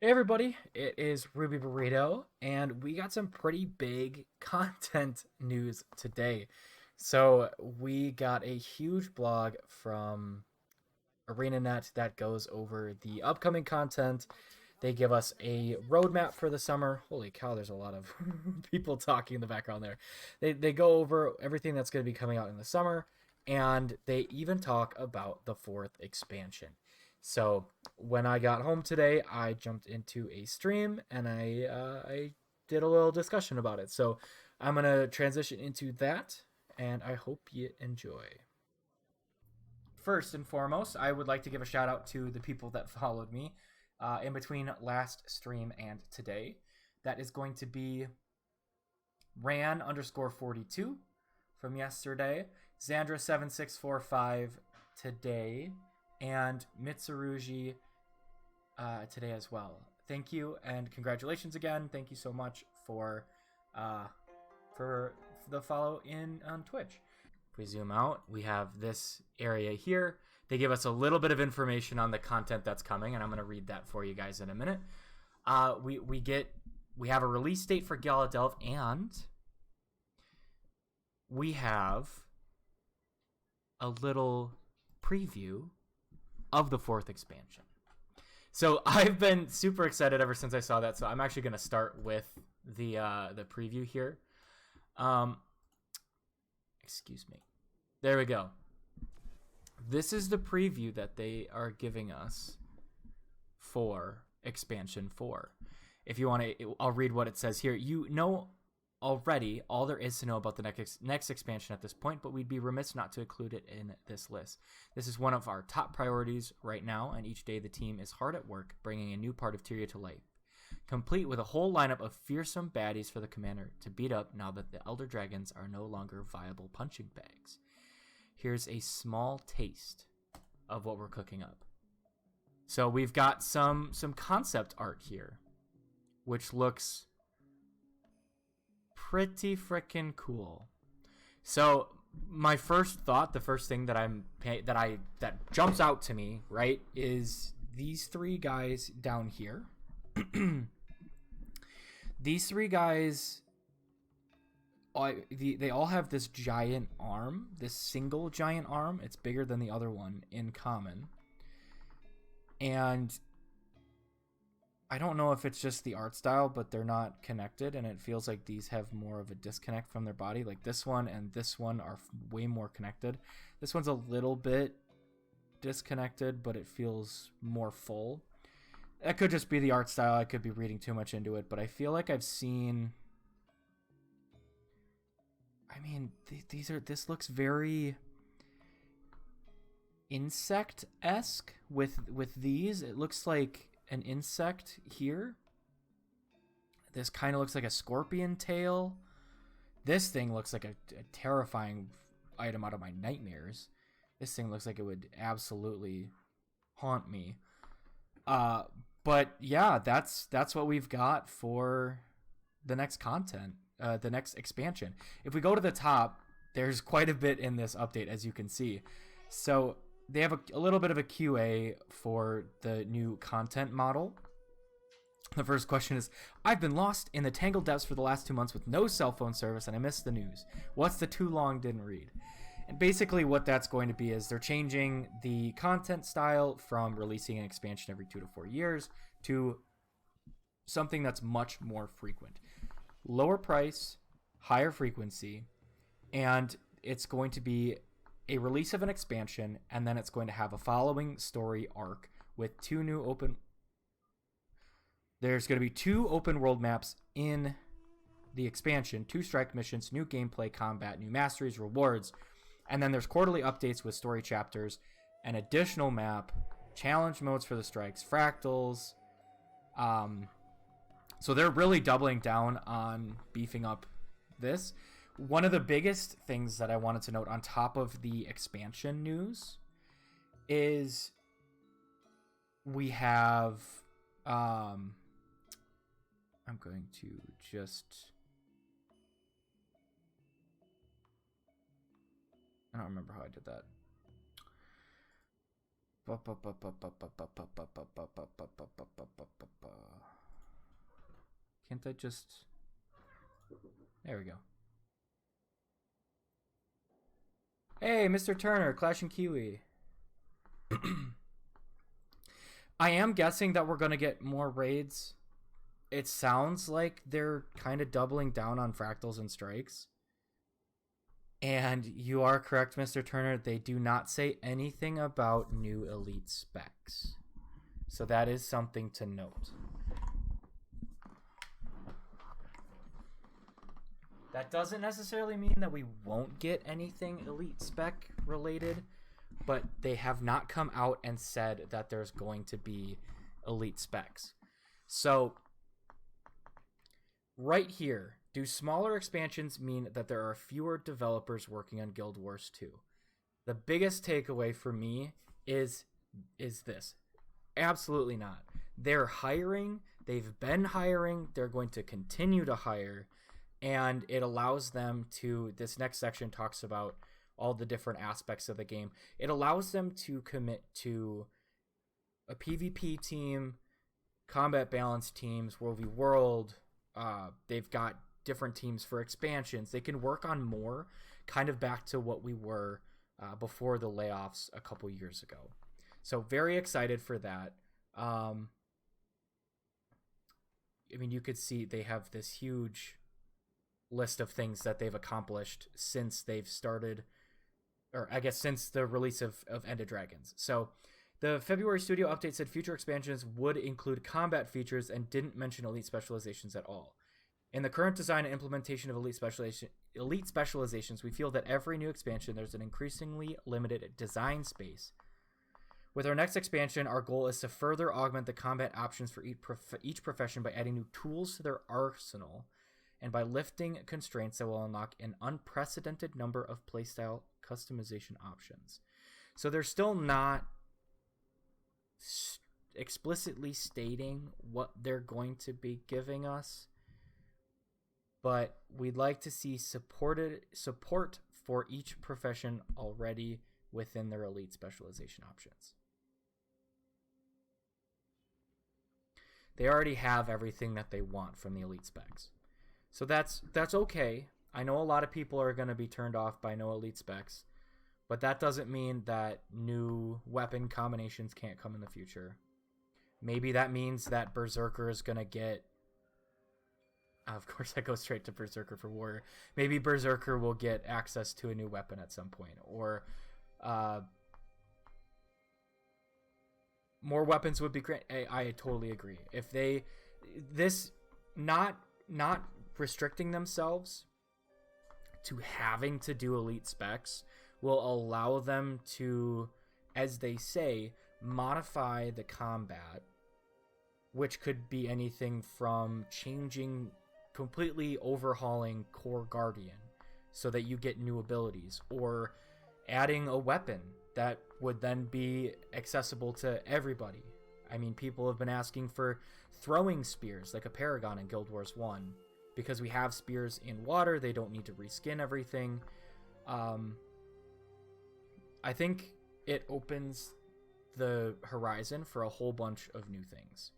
Hey everybody, it is Ruby Burrito, and we got some pretty big content news today. So, we got a huge blog from ArenaNet that goes over the upcoming content. They give us a roadmap for the summer. Holy cow, there's a lot of people talking in the background there. They go over everything that's going to be coming out in the summer, and they even talk about the fourth expansion. So when I got home today, I jumped into a stream and I did a little discussion about it. So I'm gonna transition into that, and I hope you enjoy. First and foremost, I would like to give a shout out to the people that followed me in between last stream and today. That is going to be Ran underscore 42 from yesterday, Xandra7645 today, and Mitsurugi today as well. Thank you and congratulations again. Thank you so much uh, for the follow in on Twitch. If we zoom out, we have this area here. They give us a little bit of information on the content that's coming, and I'm going to read that for you guys in a minute. We have a release date for Gala Delve, and we have a little preview of the fourth expansion. So I've been super excited ever since I saw that. So I'm actually going to start with the preview here. Excuse me. There we go. This is the preview that they are giving us for expansion 4. If you want to, I'll read what it says here. You know already all there is to know about the next expansion at this point, but we'd be remiss not to include it in this list. This is one of our top priorities right now, and each day the team is hard at work bringing a new part of Tyria to life, complete with a whole lineup of fearsome baddies for the commander to beat up now that the Elder Dragons are no longer viable punching bags. Here's a small taste of what we're cooking up. So we've got some concept art here, which looks pretty freaking cool. So my first thought, the first thing that jumps out to me, right, is these three guys down here. These three guys, they all have this giant arm, this single giant arm. It's bigger than the other one in common. And I don't know if it's just the art style, but they're not connected, and it feels like these have more of a disconnect from their body. Like this one and this one are way more connected. This one's a little bit disconnected, but it feels more full. That could just be the art style. I could be reading too much into it, but I feel like I've seen... I mean, this looks very insect-esque with these. It looks like an insect here. This kind of looks like a scorpion tail. This thing looks like a terrifying item out of my nightmares. This thing looks like it would absolutely haunt me. But yeah, that's what we've got for the next content, the next expansion. If we go to the top, there's quite a bit in this update, as you can see. So they have a little bit of a QA for the new content model. The first question is, I've been lost in the tangled depths for the last 2 months with no cell phone service and I missed the news. What's the too long didn't read? And basically what that's going to be is they're changing the content style from releasing an expansion every 2 to 4 years to something that's much more frequent. Lower price, higher frequency, and it's going to be a release of an expansion, and then it's going to have a following story arc with There's going to be 2 open world maps in the expansion, 2 strike missions, new gameplay, combat, new masteries, rewards, and then there's quarterly updates with story chapters, an additional map, challenge modes for the strikes, fractals. So they're really doubling down on beefing up this. One of the biggest things that I wanted to note on top of the expansion news is we have I'm going to just I don't remember how I did that. Can't I just... There we go. Hey, Mr. Turner, Clash and Kiwi. I am guessing that we're going to get more raids. It sounds like they're kind of doubling down on fractals and strikes. And you are correct, Mr. Turner. They do not say anything about new elite specs. So that is something to note. That doesn't necessarily mean that we won't get anything elite spec related, but they have not come out and said that there's going to be elite specs. So right here, do smaller expansions mean that there are fewer developers working on Guild Wars 2? The biggest takeaway for me is this. Absolutely not. They're hiring. They've been hiring. They're going to continue to hire. And it allows them to, this next section talks about all the different aspects of the game. It allows them to commit to a PvP team, combat balance teams, World v World. They've got different teams for expansions. They can work on more, kind of back to what we were before the layoffs a couple years ago. So very excited for that. I mean, you could see they have this huge list of things that they've accomplished since they've started, or I guess since the release of Ended Dragons. So the February studio update said future expansions would include combat features and didn't mention elite specializations at all. In the current design and implementation of elite specializations, we feel that every new expansion there's an increasingly limited design space. With our next expansion, our goal is to further augment the combat options for each profession by adding new tools to their arsenal and by lifting constraints that will unlock an unprecedented number of playstyle customization options. So they're still not explicitly stating what they're going to be giving us, but we'd like to see support for each profession already within their elite specialization options. They already have everything that they want from the elite specs. So that's okay. I know a lot of people are going to be turned off by no elite specs, but that doesn't mean that new weapon combinations can't come in the future. Maybe that means that Berserker is going to get... Of course, I go straight to Berserker for Warrior. Maybe Berserker will get access to a new weapon at some point, or more weapons would be great. I totally agree. If they not restricting themselves to having to do elite specs will allow them to, as they say, modify the combat, which could be anything from completely overhauling Core Guardian so that you get new abilities, or adding a weapon that would then be accessible to everybody. I mean, people have been asking for throwing spears like a Paragon in Guild Wars 1. Because we have spears in water, they don't need to reskin everything. I think it opens the horizon for a whole bunch of new things.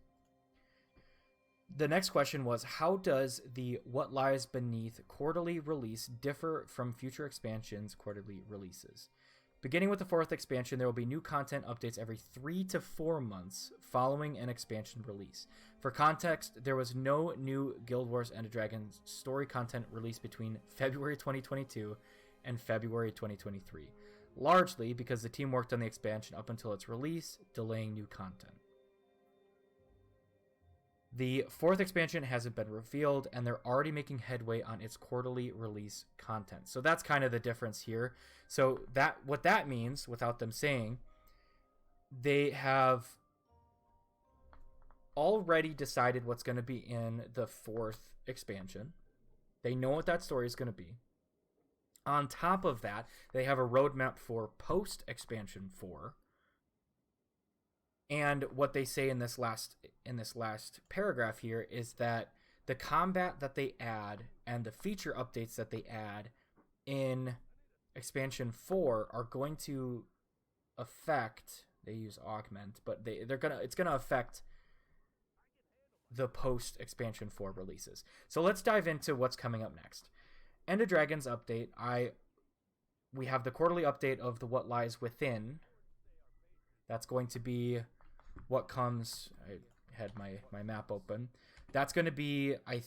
The next question was, how does the What Lies Beneath quarterly release differ from future expansions' quarterly releases? Beginning with the 4th expansion, there will be new content updates every 3 to 4 months following an expansion release. For context, there was no new Guild Wars Ended Dragons story content released between February 2022 and February 2023, largely because the team worked on the expansion up until its release, delaying new content. The 4th expansion hasn't been revealed, and they're already making headway on its quarterly release content. So that's kind of the difference here. So what that means, without them saying, they have already decided what's going to be in the 4th expansion. They know what that story is going to be. On top of that, they have a roadmap for post-expansion 4. And what they say in this last paragraph here is that the combat that they add and the feature updates that they add in expansion 4 are going to affect, they use augment, but it's going to affect the post expansion 4 releases. So let's dive into what's coming up next. End of Dragons update. We have the quarterly update of the What Lies Within. That's going to be what comes. I had my map open. That's going to be, I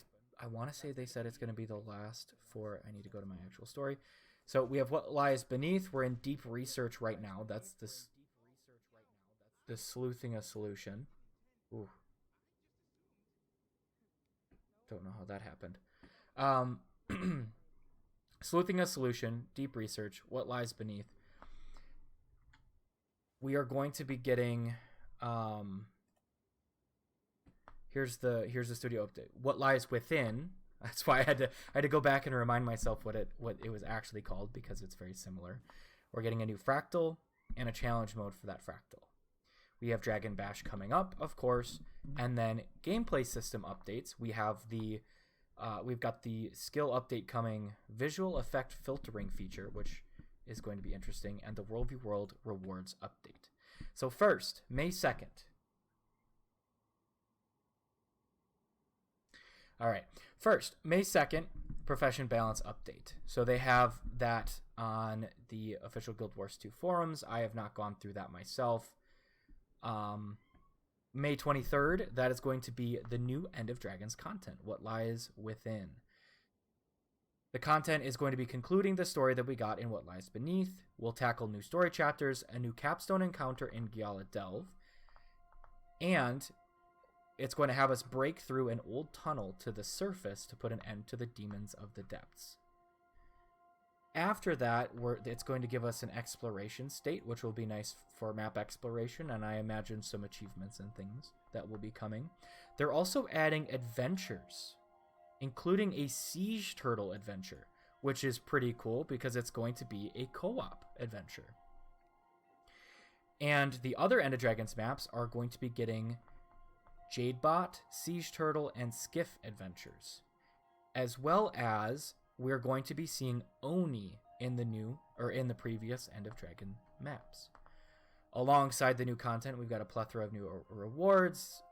want to say they said it's going to be the last for, I need to go to my actual story. So we have What Lies Beneath. We're in deep research right now. That's this sleuthing a solution. Ooh. Don't know how that happened. Sleuthing a solution, deep research, What Lies Beneath. We are going to be getting here's the studio update. What Lies Within. That's why I had to go back and remind myself what it was actually called, because it's very similar. We're getting a new fractal and a challenge mode for that fractal. We have Dragon Bash coming up, of course, and then gameplay system updates. We have we've got the skill update coming, visual effect filtering feature, which is going to be interesting, and the World v. World rewards update. So first, May 2nd. All right. First, May 2nd, Profession Balance update. So they have that on the official Guild Wars 2 forums. I have not gone through that myself. May 23rd, that is going to be the new End of Dragons content, What Lies Within. The content is going to be concluding the story that we got in What Lies Beneath. We'll tackle new story chapters, a new capstone encounter in Giala Delve, and it's going to have us break through an old tunnel to the surface to put an end to the demons of the depths. After that, it's going to give us an exploration state, which will be nice for map exploration, and I imagine some achievements and things that will be coming. They're also adding adventures, including a Siege Turtle adventure, which is pretty cool because it's going to be a co-op adventure. And the other End of Dragons maps are going to be getting Jadebot, Siege Turtle, and Skiff adventures, as well as we're going to be seeing Oni in the previous End of Dragon maps. Alongside the new content, we've got a plethora of new rewards.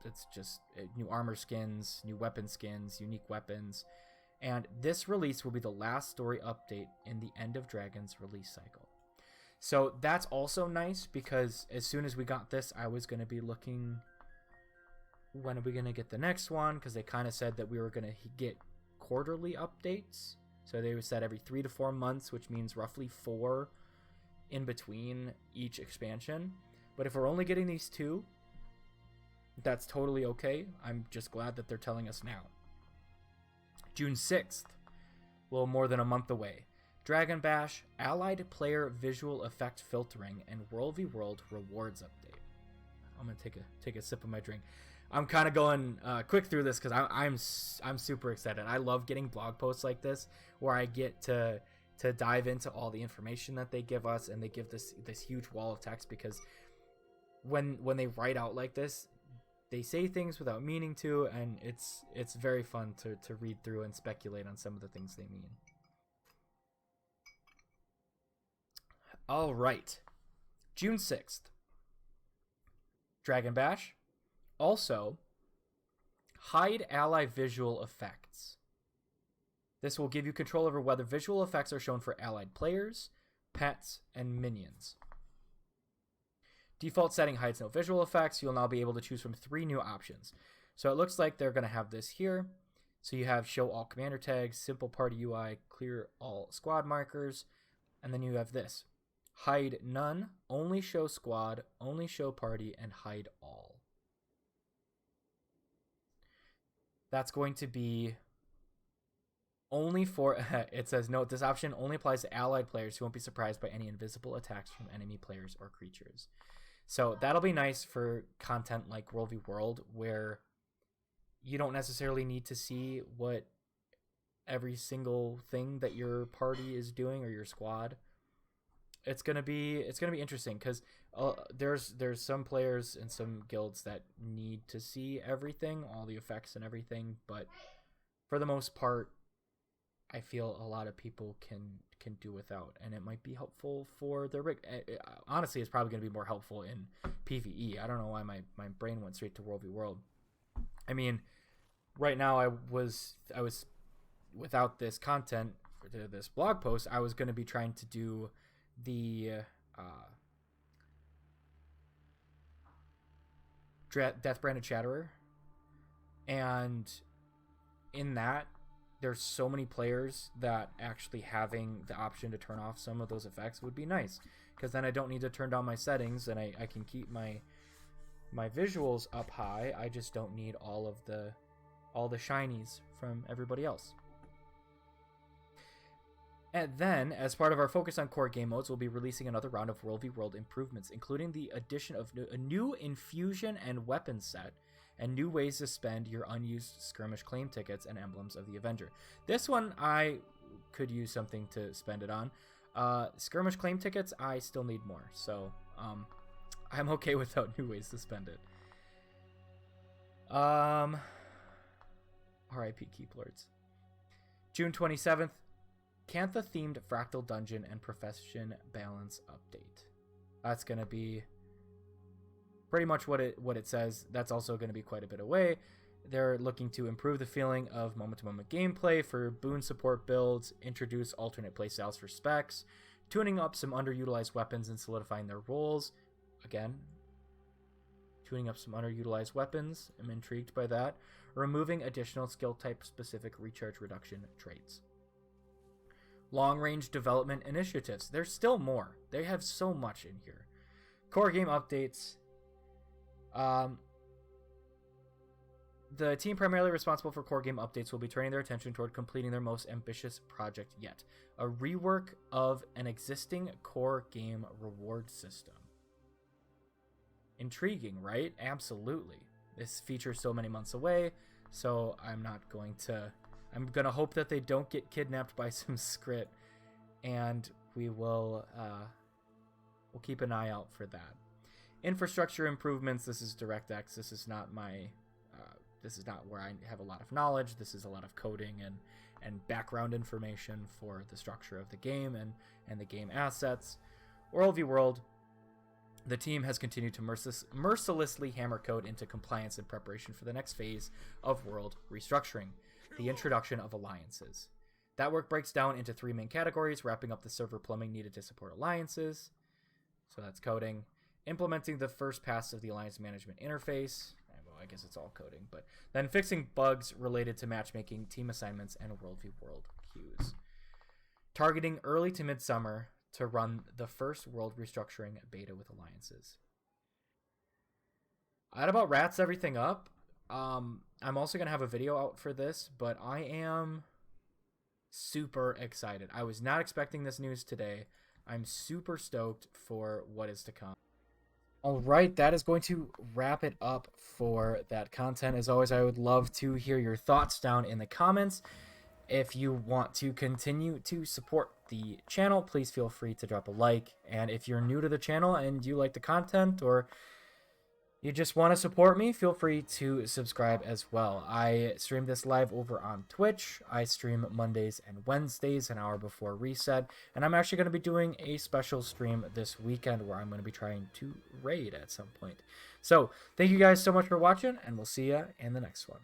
It's just new armor skins, new weapon skins, unique weapons. And this release will be the last story update in the End of Dragons release cycle. So that's also nice, because as soon as we got this, I was going to be looking, when are we going to get the next one? Because they kind of said that we were going to get quarterly updates. So they said every 3 to 4 months, which means roughly 4 in between each expansion. But if we're only getting these 2, that's totally okay. I'm just glad that they're telling us now. June 6th, a little more than a month away. Dragon Bash, Allied Player Visual Effect Filtering, and World v. World Rewards Update. I'm going to take a sip of my drink. I'm kind of going quick through this because I'm super excited. I love getting blog posts like this where I get to dive into all the information that they give us, and they give this huge wall of text, because when they write out like this, they say things without meaning to, and it's very fun to read through and speculate on some of the things they mean. All right, June 6th, Dragon Bash. Also, hide ally visual effects. This will give you control over whether visual effects are shown for allied players, pets, and minions. Default setting hides no visual effects. You'll now be able to choose from 3 new options. So it looks like they're going to have this here. So you have show all commander tags, simple party UI, clear all squad markers, and then you have this. Hide none, only show squad, only show party, and hide all. That's going to be only for, it says, note, this option only applies to allied players who won't be surprised by any invisible attacks from enemy players or creatures. So that'll be nice for content like World v. World, where you don't necessarily need to see what every single thing that your party is doing or your squad. It's gonna be interesting, because there's some players and some guilds that need to see everything, all the effects and everything, but for the most part, I feel a lot of people can do without, and it might be helpful for their rig. Honestly, it's probably going to be more helpful in PvE. I don't know why my brain went straight to World v. World. I mean, right now I was without this content for this blog post, I was going to be trying to do the Death Branded Chatterer, and in that there's so many players that actually having the option to turn off some of those effects would be nice, because then I don't need to turn down my settings and I can keep my visuals up high. I just don't need all the shinies from everybody else. And then, as part of our focus on core game modes, we'll be releasing another round of World v World improvements, including the addition of a new infusion and weapon set, and new ways to spend your unused skirmish claim tickets and emblems of the Avenger. This one, I could use something to spend it on. Skirmish claim tickets, I still need more, so I'm okay without new ways to spend it. R.I.P. Keep Lords. June 27th, Cantha-themed Fractal Dungeon and Profession Balance Update. That's going to be pretty much what it says. That's also going to be quite a bit away. They're looking to improve the feeling of moment-to-moment gameplay for boon support builds, introduce alternate playstyles for specs, tuning up some underutilized weapons and solidifying their roles. Again, tuning up some underutilized weapons. I'm intrigued by that. Removing additional skill-type specific recharge reduction traits. Long-range development initiatives. There's still more. They have so much in here. Core game updates. The team primarily responsible for core game updates will be turning their attention toward completing their most ambitious project yet. A rework of an existing core game reward system. Intriguing, right? Absolutely. This feature is so many months away, so I'm gonna hope that they don't get kidnapped by some script, and we'll keep an eye out for that. Infrastructure improvements. This is DirectX. This is not where I have a lot of knowledge. This is a lot of coding and background information for the structure of the game and the game assets. World v World. The team has continued to mercilessly hammer code into compliance in preparation for the next phase of World restructuring, the introduction of alliances. That work breaks down into 3 main categories, wrapping up the server plumbing needed to support alliances. So that's coding. Implementing the first pass of the alliance management interface. Well, I guess it's all coding, but then fixing bugs related to matchmaking, team assignments, and World v World queues. Targeting early to midsummer to run the first World restructuring beta with alliances. That about wraps everything up. I'm also going to have a video out for this, but I am super excited. I was not expecting this news today. I'm super stoked for what is to come. All right, that is going to wrap it up for that content. As always, I would love to hear your thoughts down in the comments. If you want to continue to support the channel, please feel free to drop a like. And if you're new to the channel and you like the content, or you just want to support me, feel free to subscribe as well. I stream this live over on Twitch. I stream Mondays and Wednesdays, an hour before reset. And I'm actually going to be doing a special stream this weekend where I'm going to be trying to raid at some point. So thank you guys so much for watching, and we'll see you in the next one.